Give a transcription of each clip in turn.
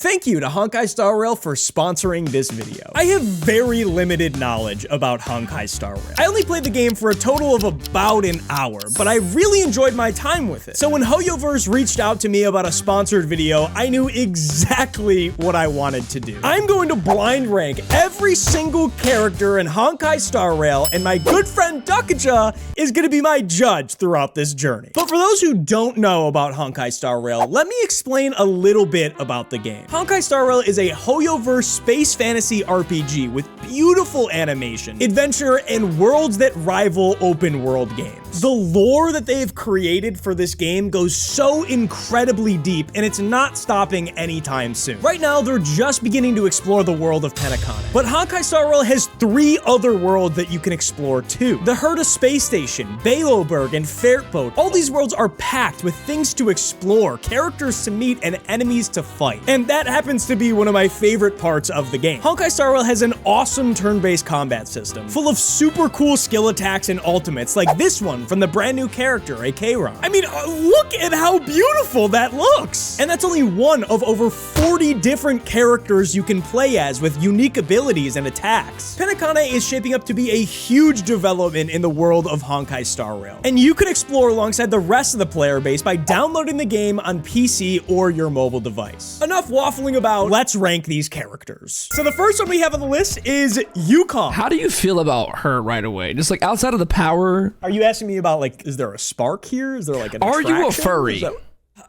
Thank you to Honkai Star Rail for sponsoring this video. I have very limited knowledge about Honkai Star Rail. I only played the game for a total of about an hour, but I really enjoyed my time with it. So when HoYoverse reached out to me about a sponsored video, I knew exactly what I wanted to do. I'm going to blind rank every single character in Honkai Star Rail, and my good friend Dukaja is going to be my judge throughout this journey. But for those who don't know about Honkai Star Rail, let me explain a little bit about the game. Honkai Star Rail is a HoYoverse space fantasy RPG with beautiful animation, adventure, and worlds that rival open world games. The lore that they've created for this game goes so incredibly deep, and it's not stopping anytime soon. Right now, they're just beginning to explore the world of Penacana. But Honkai Star Rail has 3 other worlds that you can explore too. The Herta Space Station, Baloberg, and Fairtboat. All these worlds are packed with things to explore, characters to meet, and enemies to fight. And that happens to be one of my favorite parts of the game. Honkai Star Rail has an awesome turn-based combat system, full of super cool skill attacks and ultimates, like this one from the brand new character, a Keiron. I mean, look at how beautiful that looks! And that's only one of over 40 different characters you can play as with unique abilities and attacks. Penacana is shaping up to be a huge development in the world of Honkai Star Rail, and you can explore alongside the rest of the player base by downloading the game on PC or your mobile device. Enough waffling about, let's rank these characters. So the first one we have on the list is Yukong. How do you feel about her right away? Just like outside of the power? Are you asking me about like, is there a spark here? Is there like an Are you a attraction? furry?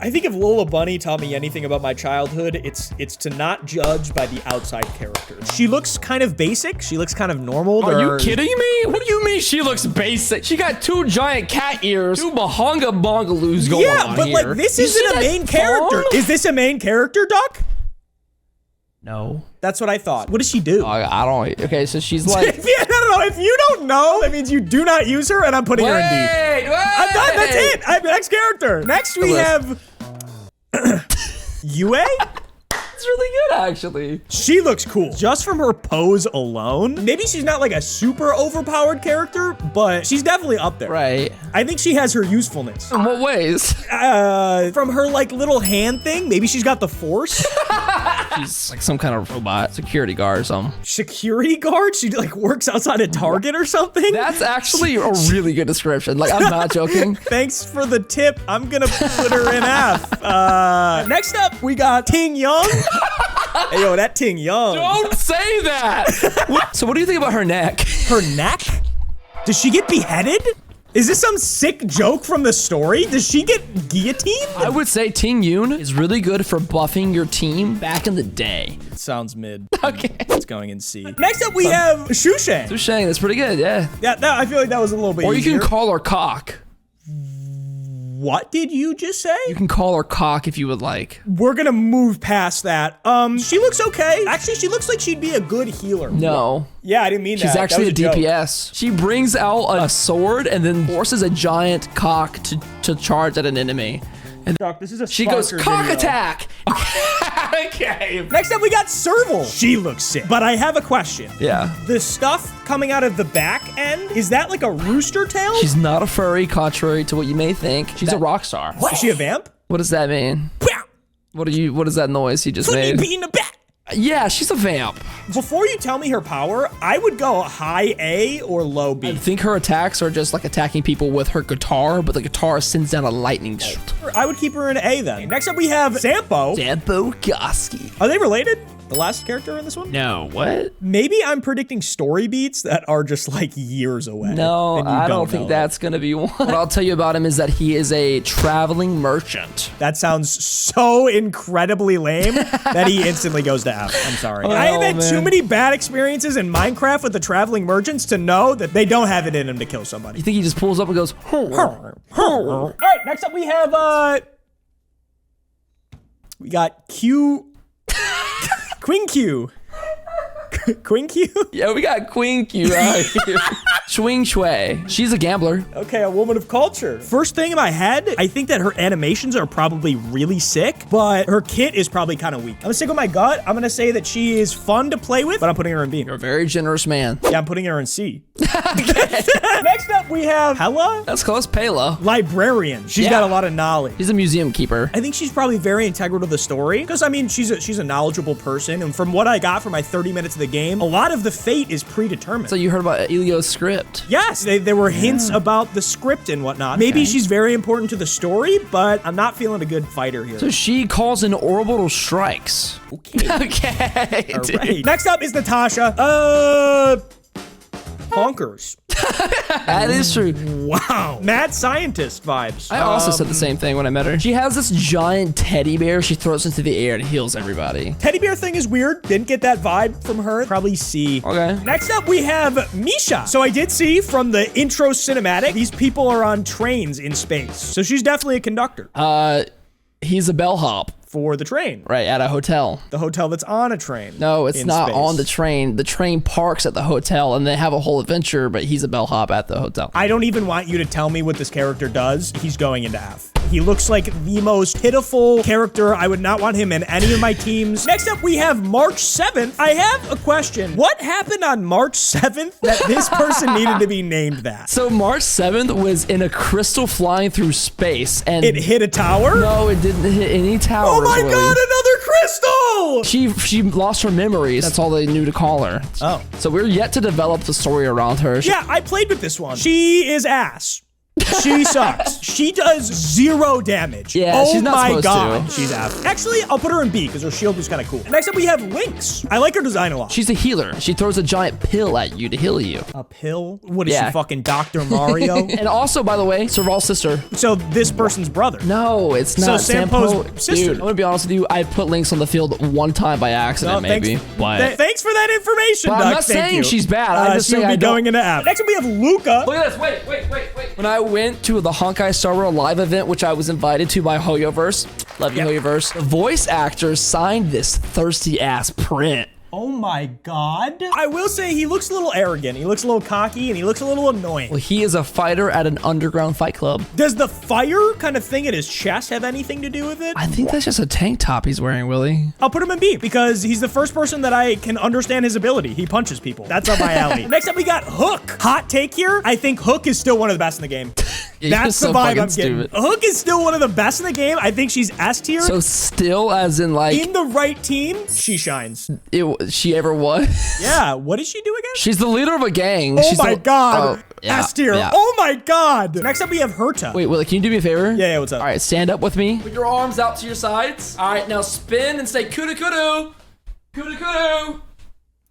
I think if Lola Bunny taught me anything about my childhood, it's to not judge by the outside characters. She looks kind of basic. She looks kind of normal. Are you kidding me? What do you mean she looks basic? She got 2 giant cat ears, 2 bahonga bongaloos going on Yeah, but here. like this isn't a main character. Is this a main character, Doc? No. That's what I thought. What does she do? I don't. Okay, so she's like. Yeah, no. If you don't know, that means you do not use her, and I'm putting her in D. Wait. I'm done. That's it. I'm next character. Next we have Yue. It's really good, actually. She looks cool. Just from her pose alone. Maybe she's not like a super overpowered character, but she's definitely up there. Right. I think she has her usefulness. In what ways? From her like little hand thing, maybe she's got the force. She's like some kind of robot security guard or something. Security guard? She like works outside a Target or something? That's actually a really good description. Like, I'm not joking. Thanks for the tip. I'm gonna put her in F. Next up, we got Ting Young. Hey, yo, that Ting Young. Don't say that. So what do you think about her neck? Her neck? Does she get beheaded? Is this some sick joke from the story? Does she get guillotined? I would say Ting Yoon is really good for buffing your team back in the day. Sounds mid. Okay. It's going in C. Next up, we have Shusheng. Sushang, that's pretty good, yeah. Yeah, I feel like that was a little bit Or you easier. can call her cock. What did you just say? You can call her cock if you would like. We're gonna move past that. She looks okay. Actually, she looks like she'd be a good healer. No. Yeah, I didn't mean that. She's actually a joke. DPS. She brings out a sword and then forces a giant cock to charge at an enemy. And Doc, this is a she goes, sponsored cock video. attack! Okay. Next up, we got Serval. She looks sick. But I have a question. Yeah. The stuff coming out of the back end, is that like a rooster tail? She's not a furry, contrary to what you may think. She's a rock star. Is she a vamp? What does that mean? What is that noise he just Put me made? beating the back. Yeah, she's a vamp. Before you tell me her power, I would go high A or low B. I think her attacks are just like attacking people with her guitar, but the guitar sends down a lightning bolt. I would keep her in A then. Next up, we have Sampo. Sampo Goski. Are they related? The last character in this one? No, what? Maybe I'm predicting story beats that are just like years away. No, and you I don't know think it. that's gonna be one. What I'll tell you about him is that he is a traveling merchant. That sounds so incredibly lame that he instantly goes to F. I'm sorry. Oh, I have had man. too many bad experiences in Minecraft with the traveling merchants to know that they don't have it in them to kill somebody. You think he just pulls up and goes, All right, next up we have, we got Q. Queen Q. Queen Q? yeah, we got Queen Q out here. Swing Shui. She's a gambler. Okay, a woman of culture. First thing in my head, I think that her animations are probably really sick, but her kit is probably kind of weak. I'm gonna stick with my gut. I'm gonna say that she is fun to play with, but I'm putting her in B. You're a very generous man. Yeah, I'm putting her in C. Next up, we have Hella. That's close. Pela. Librarian. She's got a lot of knowledge. She's a museum keeper. I think she's probably very integral to the story because, I mean, she's a knowledgeable person, and from what I got from my 30 minutes of the game, a lot of the fate is predetermined. So you heard about Elio's script? Yes, there were hints about the script and whatnot. Maybe she's very important to the story, but I'm not feeling a good fighter here. So she calls in orbital strikes. Okay. Okay. All right. Next up is Natasha. Honkers. That is true. Wow. Mad scientist vibes. I also said the same thing when I met her. She has this giant teddy bear she throws into the air and heals everybody. Teddy bear thing is weird. Didn't get that vibe from her. Probably C. Okay. Next up, we have Misha. So I did see from the intro cinematic, these people are on trains in space. So she's definitely a conductor. He's a bellhop. For the train. Right, at a hotel. The hotel that's on a train. No, it's not space. on the train. The train parks at the hotel and they have a whole adventure, but he's a bellhop at the hotel. I don't even want you to tell me what this character does. He's going into F. He looks like the most pitiful character. I would not want him in any of my teams. Next up, we have March 7th. I have a question. What happened on March 7th that this person needed to be named that? So March 7th was in a crystal flying through space and It hit a tower? No, it didn't hit any towers. Oh my God, another crystal! She lost her memories. That's all they knew to call her. Oh. So we're yet to develop the story around her. Yeah, I played with this one. She is ass. She sucks. She does 0 damage. Yeah, she's not my supposed God. to. She's ass. Actually, I'll put her in B because her shield was kind of cool. Next up, we have Lynx. I like her design a lot. She's a healer. She throws a giant pill at you to heal you. A pill? What is Yeah. she, fucking Dr. Mario? And also, by the way, Serval's sister. So this person's brother. No, it's not. So Sampo's sister. Dude, I'm gonna be honest with you. I put Lynx on the field one time by accident, maybe. But Thanks for that information, But Duck. I'm not Thank saying you. she's bad. I'm just saying she'll I be don't- going into F. Next up, we have Luca. look at this. Wait. When I went to the Honkai Star Rail live event, which I was invited to by Hoyoverse, love you, Hoyoverse, the voice actors signed this thirsty ass print. Oh my God. I will say he looks a little arrogant. He looks a little cocky and he looks a little annoying. Well, he is a fighter at an underground fight club. Does the fire kind of thing at his chest have anything to do with it? I think that's just a tank top he's wearing, Willie. I'll put him in B because he's the first person that I can understand his ability. He punches people. That's up my alley. Next up, we got Hook. Hot take here. I think Hook is still one of the best in the game. Yeah, That's you're the so vibe fucking I'm getting. stupid. Hook is still one of the best in the game. I think she's S tier. So still, as in like, In the right team, she shines. she ever was? Yeah, what does she do again? She's the leader of a gang. Oh She's my the, God. Oh, yeah, S tier. yeah. Oh my God. Next up, we have Herta. Wait, Willie, can you do me a favor? Yeah, what's up? All right, stand up with me. Put your arms out to your sides. All right, now spin and say kudu kudu. Kudu kudu.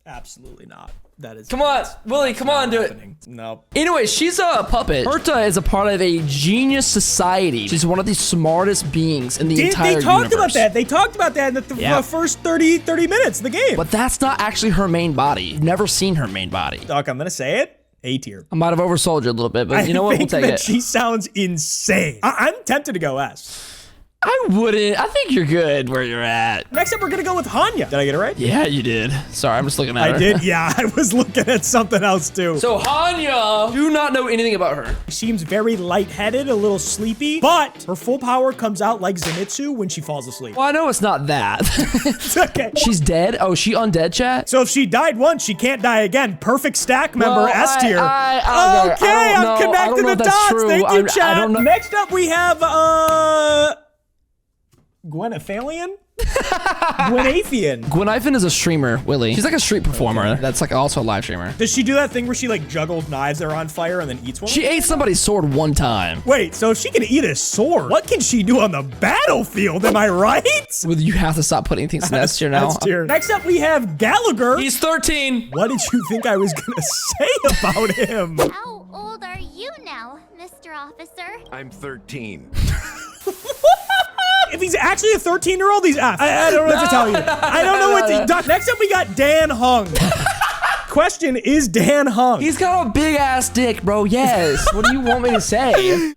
Absolutely not. That is. Come on, Willie, come on, do it. No. Anyway, she's a puppet. Herta is a part of a genius society. She's one of the smartest beings in the entire They talked universe. about that. They talked about that in the first 30 minutes of the game. But that's not actually her main body. You've never seen her main body. Doc, I'm going to say it. A tier. I might have oversold you a little bit, but you know what? We'll think take that it. She sounds insane. I'm tempted to go S. I wouldn't. I think you're good where you're at. Next up, we're going to go with Hanya. Did I get it right? Yeah, you did. Sorry, I'm just looking at her. I did? Yeah, I was looking at something else too. So Hanya, do not know anything about her. She seems very lightheaded, a little sleepy, but her full power comes out like Zenitsu when she falls asleep. Well, I know it's not that. It's okay. She's dead? Oh, she undead, chat? So if she died once, she can't die again. Perfect stack member, Well, S tier. I Okay, don't know. I'm connecting the if that's dots. true. Thank you, I chat. don't know. Next up, we have, Gwenethalian? Gwenathian. Gwenifin is a streamer, Willie. She's like a street performer. That's like also a live streamer. Does she do that thing where she like juggles knives that are on fire and then eats one? She ate somebody's sword one time. Wait, so if she can eat a sword, what can she do on the battlefield? Am I right? Well, you have to stop putting things in S tier now. S tier. Next up, we have Gallagher. He's 13. What did you think I was gonna say about him? How old are you now, Mr. Officer? I'm 13. If he's actually a 13-year-old, he's F. I don't know what to tell you. I don't know what to... Doc, next up, we got Dan Hung. Question, is Dan Hung? He's got a big ass dick, bro. Yes. What do you want me to say?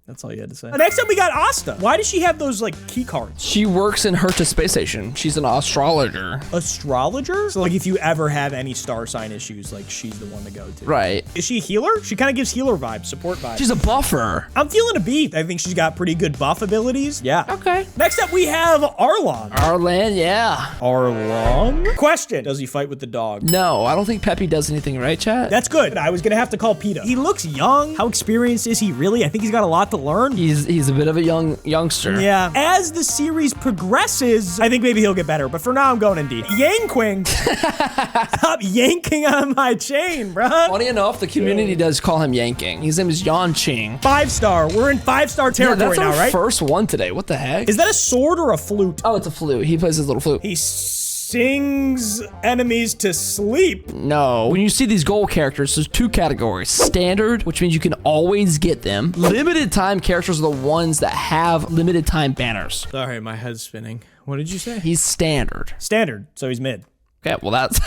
That's all you had to say. Next up, we got Asta. Why does she have those, like, key cards? She works in Herta Space Station. She's an astrologer. Astrologer? So, like, if you ever have any star sign issues, like, she's the one to go to. Right. Is she a healer? She kind of gives healer vibes, support vibes. She's a buffer. I'm feeling a B. I think she's got pretty good buff abilities. Yeah. Okay. Next up, we have Arlon. Arlan, yeah. Arlong? Question. Does he fight with the dog? No, I don't think Peppy does anything, right, chat? That's good. I was going to have to call PETA. He looks young. How experienced is he really? I think he's got a lot to learn. He's a bit of a youngster. Yeah. As the series progresses, I think maybe he'll get better. But for now, I'm going in D. Yanquing. Stop yanking on my chain, bruh. Funny enough, the community does call him yanking. His name is Yanqing. 5-star. We're in 5-star territory now, right? That's our first one today. What the heck? Is that a sword or a flute? Oh, it's a flute. He plays his little flute. He sings enemies to sleep. No. When you see these gold characters, there's 2 categories. Standard, which means you can always get them. Limited time characters are the ones that have limited time banners. Sorry, my head's spinning. What did you say? He's standard. Standard, so he's mid. Okay, well that's...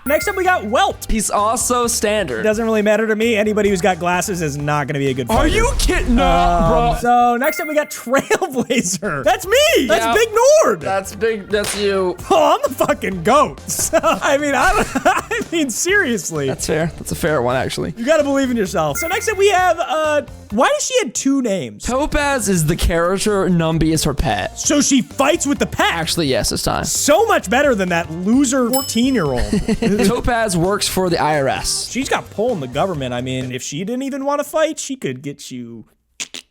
Next up, we got Welt. He's also standard. Doesn't really matter to me. Anybody who's got glasses is not going to be a good fighter. Are you kidding? No, bro. So next up, we got Trailblazer. That's me. That's Yeah. Big Nord. That's big. That's you. Oh, I'm the fucking goat. So, I mean, seriously. That's fair. That's a fair one, actually. You got to believe in yourself. So next up, we have, why does she have 2 names? Topaz is the character. Numby is her pet. So she fights with the pack. Actually, yes, this time. So much better than that loser 14-year-old. Topaz works for the IRS. She's got pull in the government. I mean, if she didn't even want to fight, she could get you.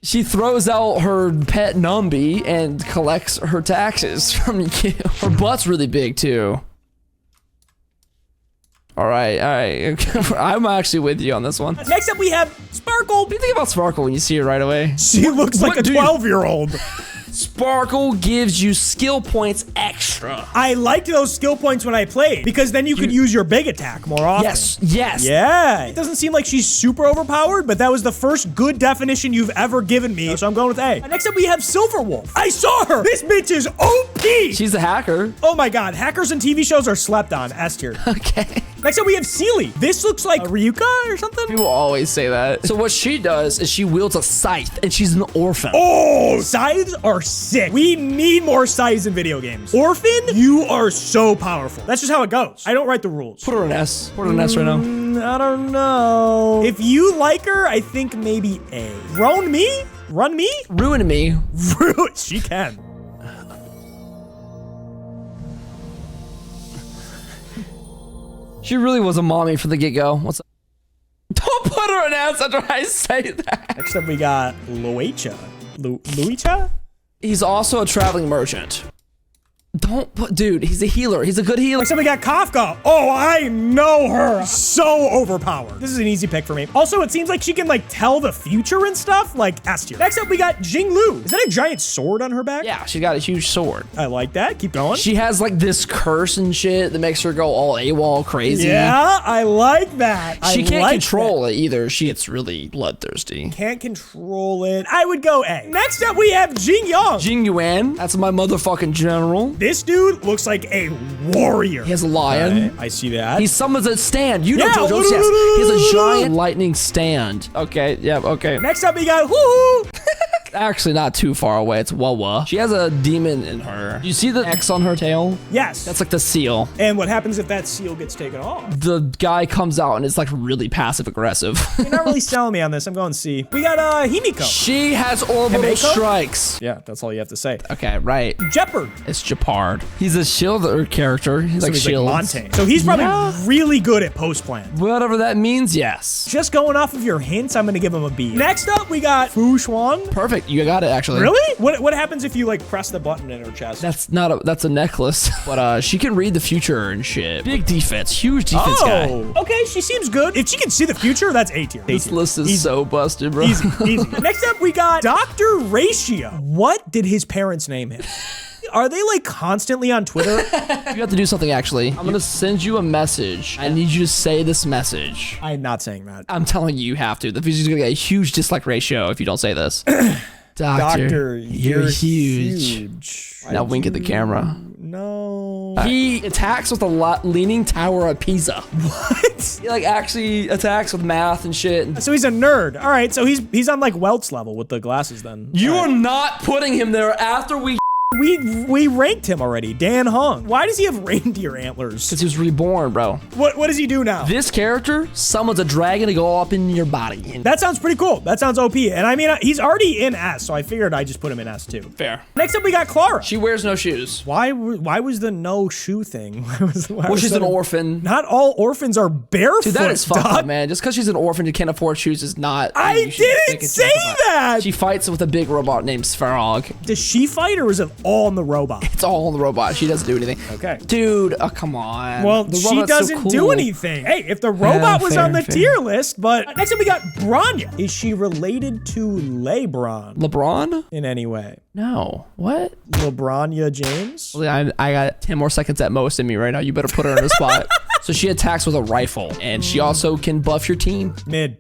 She throws out her pet Numby and collects her taxes from you. Her butt's really big, too. All right. I'm actually with you on this one. Next up, we have Sparkle. What do you think about Sparkle when you see her right away? She looks like a 12-year-old. Sparkle gives you skill points extra. I liked those skill points when I played, because then you could use your big attack more often. Yes. Yeah. It doesn't seem like she's super overpowered, but that was the first good definition you've ever given me, so I'm going with A. Next up, we have Silverwolf. I saw her. This bitch is OP. She's a hacker. Oh my god, hackers and TV shows are slept on. S tier. Okay. Next up, we have Seely. This looks like Ryuka or something. People always say that. So what she does is she wields a scythe, and she's an orphan. Oh, scythes are sick. We need more scythes in video games. Orphan, you are so powerful. That's just how it goes. I don't write the rules. Put her an S. Put her an S right now. I don't know. If you like her, I think maybe A. Ruin me? Run me? Ruin me. She can. She really was a mommy from the get-go. What's up? Don't put her an S after I say that. Next up, we got Luicha. Luicha? He's also a traveling merchant. Don't put, dude, he's a healer. He's a good healer. Next up, we got Kafka. Oh, I know her. So overpowered. This is an easy pick for me. Also, it seems like she can, like, tell the future and stuff. Like, S tier. Next up, we got Jinglu. Is that a giant sword on her back? Yeah, she's got a huge sword. I like that. Keep going. She has, like, this curse and shit that makes her go all AWOL crazy. Yeah, I like that. She can't control it either. It's really bloodthirsty. Can't control it. I would go A. Next up, we have Jing Yang. Jing Yuan. That's my motherfucking general. This dude looks like a warrior. He has a lion. I see that. He summons a stand. You know, Yeah, JoJo's, yes. He has a giant lightning stand. Okay, yeah, okay. Next up, we got Woo-hoo. Actually, not too far away. It's Wawa. She has a demon in her. You see the X on her tail? Yes. That's like the seal. And what happens if that seal gets taken off? The guy comes out and it's like really passive aggressive. You're not really selling me on this. I'm going C. We got Himiko. She has orbital Himiko? strikes. Yeah, that's all you have to say. Okay, right. Jeopard. It's Japard. He's a shielder character. He's like shields. Montaigne. So he's probably really good at post plan. Whatever that means, yes. Just going off of your hints, I'm gonna give him a B. Next up, we got Fu Xuan. Perfect. You got it, actually. Really? What happens if you like press the button in her chest? That's a necklace. But she can read the future and shit. Big defense. Huge defense guy. Okay, she seems good. If she can see the future, that's A tier. This list is so busted, bro. Easy. Next up, we got Dr. Ratio. What did his parents name him? Are they like constantly on Twitter? You have to do something, actually. I'm gonna send you a message. I need you to say this message. I'm not saying that. I'm telling you, you have to. The video's gonna get a huge dislike ratio if you don't say this. Doctor, you're huge. Now wink at the camera. no. He attacks with a leaning tower of Pisa. What? He like actually attacks with math and shit. So he's a nerd. All right, so he's on like Welt's level with the glasses then. You are not putting him there after we ranked him already. Dan Hong. Why does he have reindeer antlers? Because he was reborn, bro. What does he do now? This character summons a dragon to go up in your body. That sounds pretty cool. That sounds OP. And I mean, he's already in S, so I figured I'd just put him in S too. Fair. Next up, we got Clara. She wears no shoes. Why was the no shoe thing? Well, she's an orphan. Not all orphans are barefoot. Dude, that is fucked up, man. Just because she's an orphan, you can't afford shoes is not. I didn't say that. She fights with a big robot named Svarog. Does she fight or is it all in the robot? It's all on the robot. She doesn't do anything. Okay. Dude, come on. Well, she doesn't do anything. Hey, if the robot was on the tier list, but next up we got Branya. Is she related to LeBron? LeBron? In any way? No. What? LeBronya James? I got 10 more seconds at most in me right now. You better put her in a spot. So she attacks with a rifle, and she also can buff your team. Mid.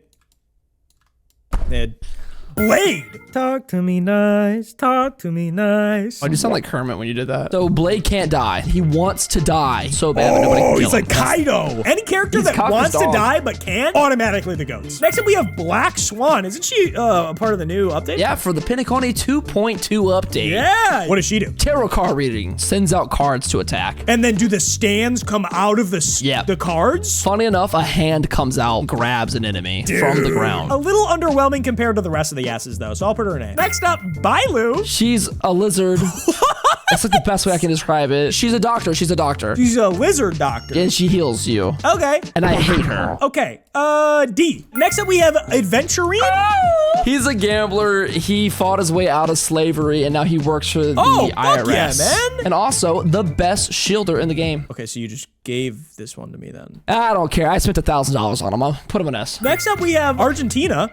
Blade! Talk to me nice, talk to me nice. Oh, you sound like Kermit when you did that. So Blade can't die. He wants to die so bad, but nobody can kill he's him. like Kaido. Any character that wants to die but can't, automatically the GOATs. Next up, we have Black Swan. Isn't she a part of the new update? Yeah, for the Pinacone 2.2 update. Yeah. What does she do? Tarot card reading. Sends out cards to attack. And then do the stands come out of the cards? Funny enough, a hand comes out, grabs an enemy from the ground. A little underwhelming compared to the rest of the S's though, so I'll put her in A. Next up, Bailu. She's a lizard. That's like the best way I can describe it. She's a doctor. She's a doctor. She's a lizard doctor. And she heals you. Okay. And I hate her. Okay. D. Next up, we have Adventurine. He's a gambler. He fought his way out of slavery, and now he works for the IRS. Yeah, man. And also the best shielder in the game. Okay, so you just gave this one to me then. I don't care. I spent $1,000 on him. I'll put him in S. Next up, we have Argentina.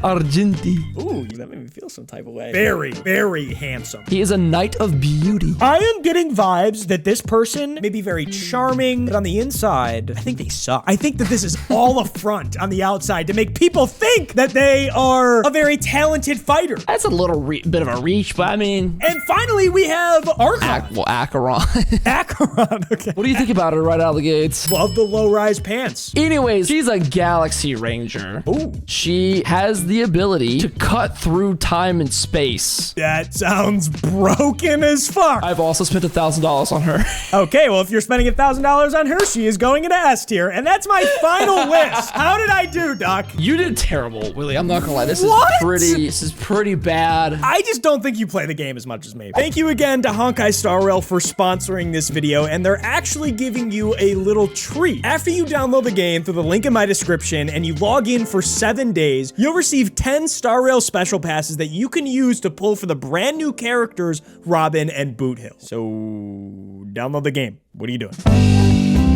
Argenti. Ooh, that made me feel some type of way. Very, very handsome. He is a knight of beauty. I am getting vibes that this person may be very charming, but on the inside, I think they suck. I think that this is all a front on the outside to make people think that they are a very talented fighter. That's a little bit of a reach, but I mean. And finally, we have Acheron. Acheron. Acheron, okay. What do you think about her right out of the gates? Love the low-rise pants. Anyways, she's a galaxy ranger. Ooh. She has the ability to cut through time and space. That sounds broken as fuck. I've also spent $1,000 on her. Okay, well, if you're spending $1,000 on her, she is going into S tier, and that's my final list. How did I do, Doc? You did terrible, Willie. I'm not gonna lie. This is pretty bad. I just don't think you play the game as much as me. Thank you again to Honkai Star Rail for sponsoring this video, and they're actually giving you a little treat. After you download the game through the link in my description and you log in for 7 days, you'll receive 10 Star Rail special passes that you can use to pull for the brand new characters, Robin and Boot Hill. So, download the game. What are you doing?